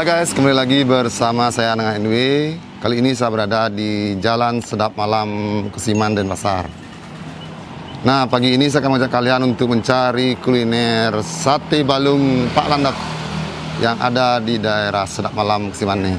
Hai guys, kembali lagi bersama saya Anang NW. Kali ini saya berada di Jalan Sedap Malam Kesiman Denpasar. Nah, pagi ini saya akan mengajak kalian untuk mencari kuliner sate balung Pak Landap yang ada di daerah Sedap Malam Kesiman nih.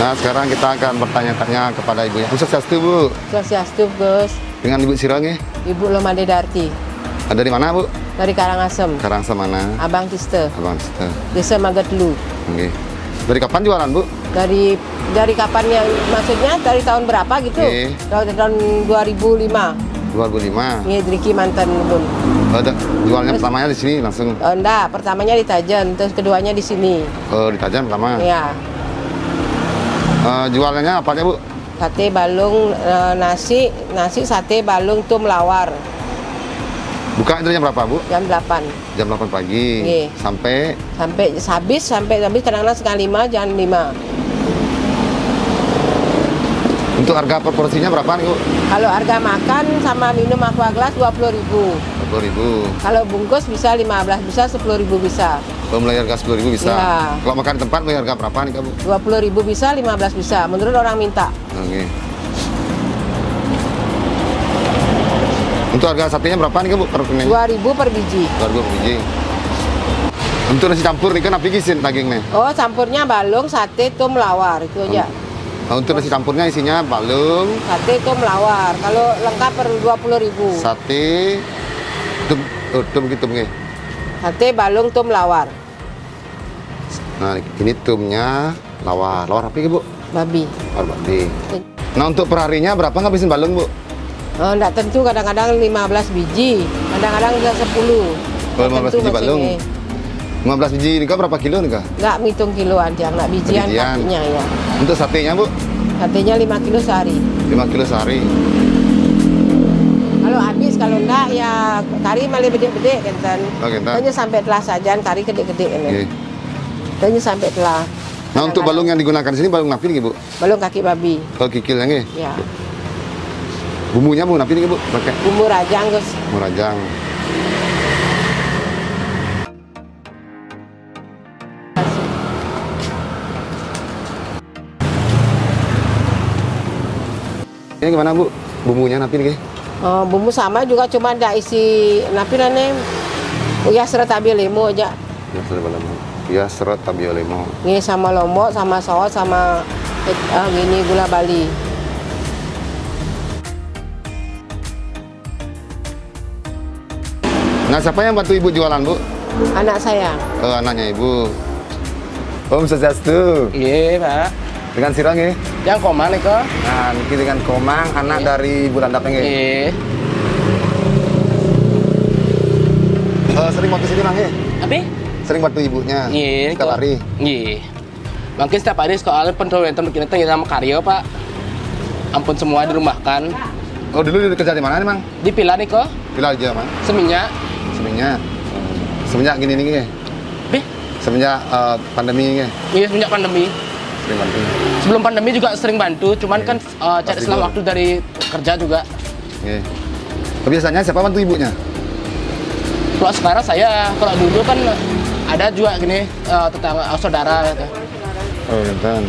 Nah, sekarang kita akan bertanya-tanya kepada ibunya. Swastiastu, Bu. Swastiastu, Gus. Dengan Ibu Sirong ya? Ibu Lomade Darti. Dari mana, Bu? Dari Karangasem. Karangasem mana? Abang Tiste. Abang Tiste. Desa Magetlu. Oke. Dari kapan jualan, Bu? Dari kapan yang maksudnya dari tahun berapa gitu? Oke. Tahun 2005. 2005. Iya, Driki mantan Bun. Jualnya pertamanya di sini langsung? Enggak, pertamanya di Tajen, terus keduanya di sini. Di Tajan pertama? Iya. Jualannya apa aja, Bu? Sate balung, nasi sate balung tum lawar. Buka itu jam berapa, Bu? Jam 8. Jam 8 pagi. Iya. Sampai Habis kadang-kadang setengah 5, jam 5. untuk harga per porsinya berapa nih, Bu? Kalau harga makan sama minum aqua gelas 20.000. 20.000. Kalau bungkus bisa 15, bisa 10.000 bisa. Kalau mulai harga 10.000 bisa. Ya. Kalau makan di tempat mulai harga berapa nih, Bu? 20.000 bisa, 15 bisa. Menurut orang minta. Oke. Untuk harga satenya berapa nih, Bu? Per kuning? 2.000 per biji. 2.000 per biji. Untuk nasi campur nih kan apa gisin dagingnya? Oh, campurnya balung, sate, tum, lawar. Itu aja. Nah, untuk nasi campurnya isinya balung, Sate, tum, lawar. Kalau lengkap per 20.000. sate, tum gitu, Bu. Sate, balung, tum, lawar. Nah, ini tumnya lawar. Lawar apa, Bu? Babi. Lawar babi. Nah, untuk perharinya berapa ngabisin balung, Bu? Oh, enggak tentu, kadang-kadang 15 biji. Kadang-kadang bisa 10. Oh, 15 biji balung. 15 biji ini berapa kilo nih, Kak? Enggak ngitung kiloan, enggak bijian pastinya ya. Untuk satenya, Bu? Satenya 5 kilo sehari. 5 kilo sehari. Kalau habis, kalau enggak ya kari malah gede-gede kan. Oh, genten. Tanya sampai telah sajian kari gede-gede kan. Oke. Tanya sampai telah. Nah, untuk balung yang digunakan di sini balung napi nih, Bu? Balung kaki babi. Oh, kikilnya nih. Ya. Bumbunya, Bu, napi nih, Bu? Pakai Bumbu rajang, Gus. bumbu rajang. Ini gimana, Bu? Bumbunya napi nih? Oh, bumbu sama juga, cuma ada isi napi nane. Ya seret tabi lemo aja. Ya, sudah balung. Ya, seret tabio lemo. Ini sama lombok, sama saus, sama gini gula Bali. Nah, siapa yang bantu Ibu jualan, Bu? Anak saya. Oh, anaknya Ibu. Om Swastiastu. Iya, Pak. Dengan Sirang ya? Yang koma nih kok. Nah, Niki dengan Komang, anak dari Ibu Landap ya? Iya. Sering waktu sini, Mang ya? Apa? Sering bantu ibunya? Iya. Suka lari? Iya. Mungkin setiap hari sekolah penuh yang kita sama karyo, Pak. Ampun semua dirumahkan. Oh, dulu kerja di mana nih, Mang? Di Pila nih kok. Bila aja, Mang? Seminyak. Semenjak. Semenjak gini nih, ya? Beh? Semenjak pandemi ya? Iya, semenjak pandemi. Sering bantu. Sebelum pandemi juga sering bantu, cuman kan cari Pasti selang dulu. waktu dari kerja juga. Oke. Biasanya siapa bantu ibunya? Kalau sekarang saya, kalau dulu kan ada juga gini tetangga saudara gitu. Oh, genten.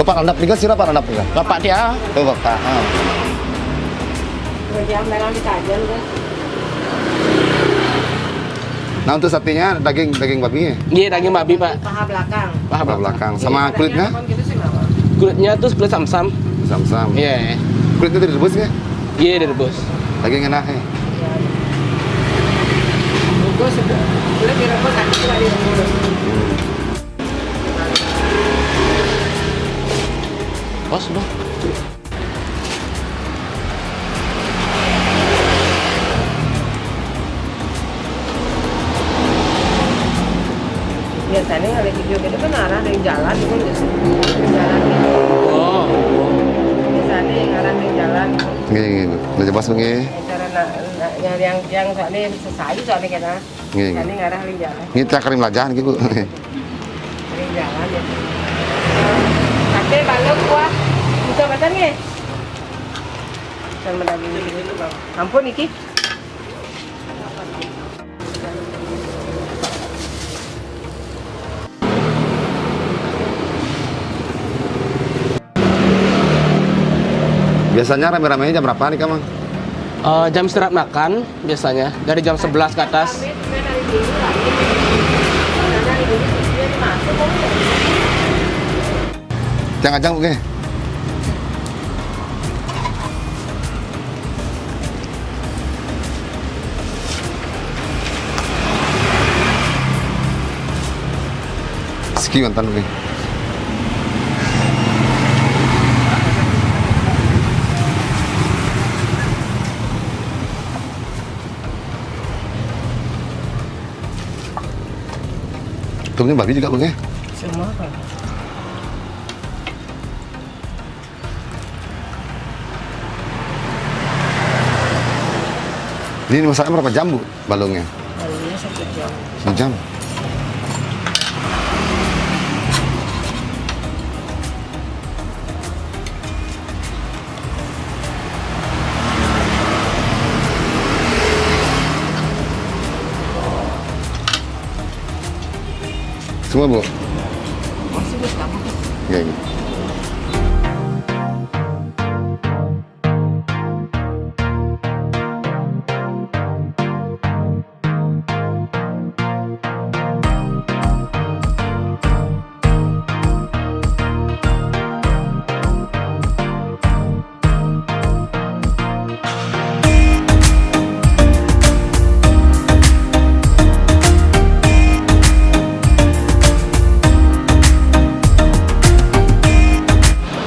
Oh, Pak Landap tinggal siapa Pak Landap tinggal? Bapak dia Oh, Bapak. Yang merah di Tajen, Gus. Nah, untuk satenya daging babi ya? iya daging babi, Pak. Paha belakang. Paha Paha belakang. Sama kulitnya? Kulitnya tuh kulit samsam. Sam-sam. Iya. Kulitnya direbus ya? Iya, direbus. Daging enak ya? Bungkus, kulit direbus, kaki juga direbus. Oh, sudah. arah dari jalan itu jalan gitu. Oh. Di sana yang arah dari jalan. Nggih, udah jelas nggih. Cara yang sana selesai soalnya kita. Nggih. Sana ngarah dari jalan. Ini tak karim lajahan gitu, Bu. Dari jalan ya. Sate balok kuah. Bisa makan nggih? Sama daging gitu, Bang. Ampun iki. Biasanya rame-ramenya jam berapa nih, Kang? Jam istirahat makan biasanya dari jam 11 ke atas. Jangan-jangan, oke. Sekian tan, oke. Tuangnya babi juga, oke. Semua kan. Ini masaknya berapa jam, Bu, balungnya? Balungnya 1 jam. 1 jam. Semua, Bu? Masih bisa kamu. Iya, iya.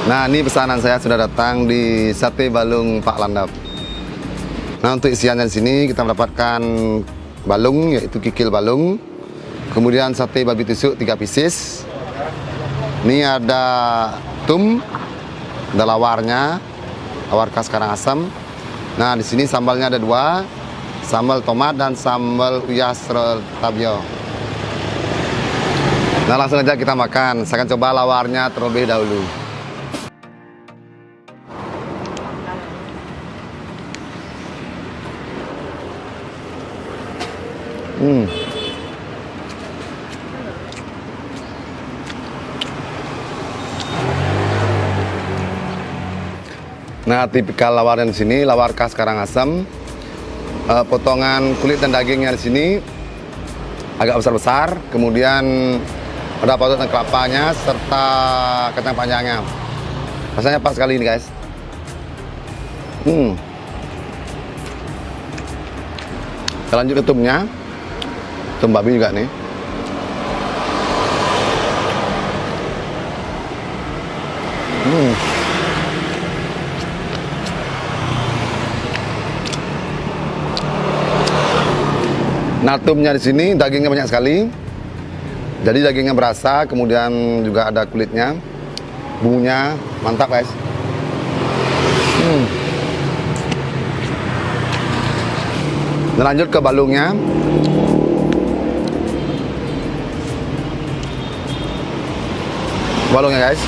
Nah, ini pesanan saya sudah datang di Sate Balung Pak Landap. Nah, untuk isiannya di sini kita mendapatkan balung, yaitu kikil balung. Kemudian sate babi tusuk 3 pieces. Ini ada tum, ada lawarnya, lawar khas Karangasem. Nah, di sini sambalnya ada 2, sambal tomat dan sambal uyas tabio. Nah, langsung aja kita makan. Saya akan coba lawarnya terlebih dahulu. Nah, tipikal lawarnya di sini, lawar khas Karangasem. Potongan kulit dan dagingnya di sini agak besar-besar. Kemudian ada potongan kelapanya serta kacang panjangnya. Rasanya pas sekali ini, guys. Kita lanjut ke tumnya. Tum babi juga nih. Nah, tumnya di sini dagingnya banyak sekali. Jadi dagingnya berasa, kemudian juga ada kulitnya. Bumbunya mantap, guys. Dan lanjut ke balungnya. Balungnya, guys.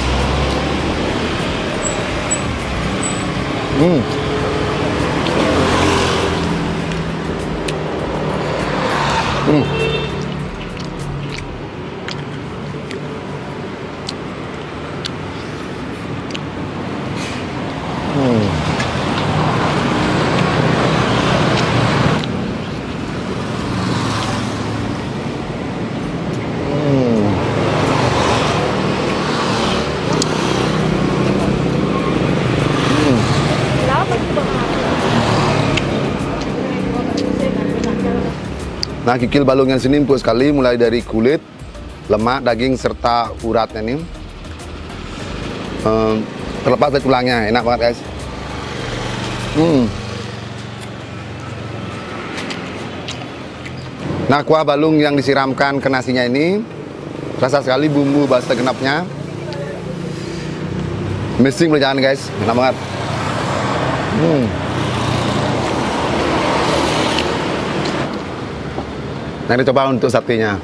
Nah, kikil balungnya di sini empuk sekali, mulai dari kulit, lemak, daging, serta uratnya nih. Terlepas dari tulangnya, enak banget, guys. Nah, kuah balung yang disiramkan ke nasinya ini Terasa sekali bumbu basa genapnya. Missing jangan guys, enak banget. Nah, kita coba untuk satenya.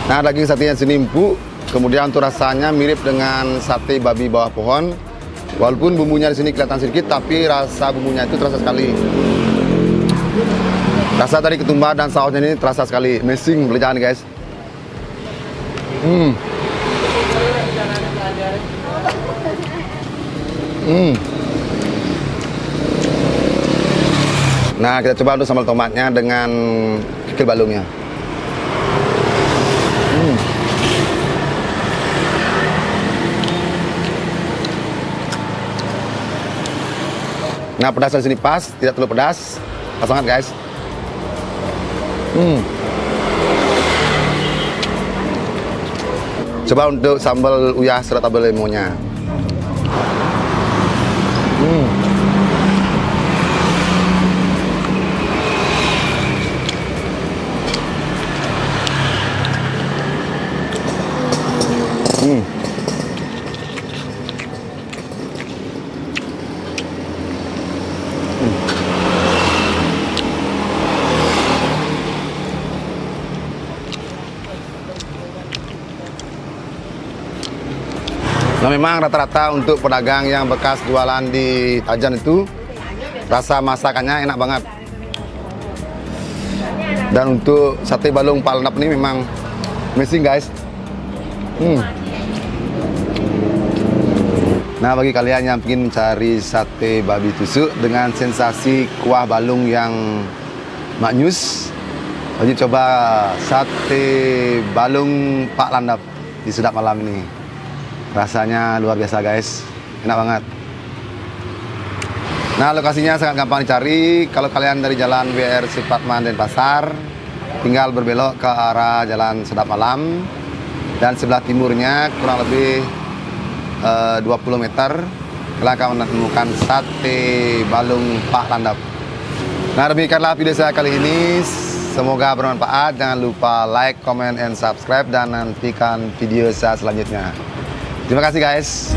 Nah, daging satenya sini empuk, kemudian untuk rasanya mirip dengan sate babi bawah pohon. Walaupun bumbunya di sini kelihatan sedikit, tapi rasa bumbunya itu terasa sekali. Rasa dari ketumbar dan sausnya ini terasa sekali. Amazing, jangan guys. Nah, kita coba untuk sambal tomatnya dengan kikil balungnya. Nah, pedasnya di sini pas, tidak terlalu pedas, pas banget guys. Coba untuk sambal uyah serta tabel lemonnya. Nah, memang rata-rata untuk pedagang yang bekas jualan di Tajan itu rasa masakannya enak banget. Dan untuk sate balung Pak Landap ini memang amazing guys. Nah, bagi kalian yang ingin mencari sate babi tusuk dengan sensasi kuah balung yang maknyus, wajib coba sate balung Pak Landap di Sedap Malam ini. Rasanya luar biasa guys, enak banget. Nah, lokasinya sangat gampang dicari. Kalau kalian dari jalan WR Supratman Denpasar, tinggal berbelok ke arah jalan Sedap Malam, dan sebelah timurnya kurang lebih 20 meter kalian akan menemukan sate balung Pak Landap. Nah, demikianlah video saya kali ini. Semoga bermanfaat. Jangan lupa like, comment, and subscribe, dan nantikan video saya selanjutnya. Terima kasih guys.